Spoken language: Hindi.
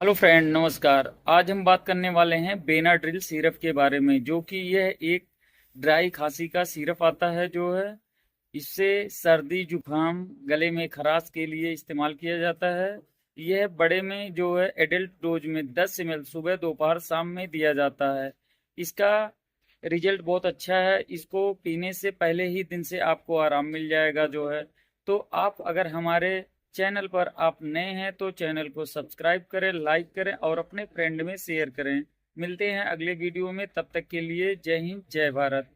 हेलो फ्रेंड, नमस्कार। आज हम बात करने वाले हैं बेनाड्रिल सिरप के बारे में, जो कि यह एक ड्राई खांसी का सिरप आता है। जो है इससे सर्दी जुकाम गले में खराश के लिए इस्तेमाल किया जाता है। यह बड़े में जो है एडल्ट डोज में 10 ml सुबह दोपहर शाम में दिया जाता है। इसका रिजल्ट बहुत अच्छा है। इसको पीने से पहले ही दिन से आपको आराम मिल जाएगा। जो है तो आप अगर हमारे चैनल पर आप नए हैं तो चैनल को सब्सक्राइब करें, लाइक करें और अपने फ्रेंड में शेयर करें। मिलते हैं अगले वीडियो में, तब तक के लिए जय हिंद, जय भारत।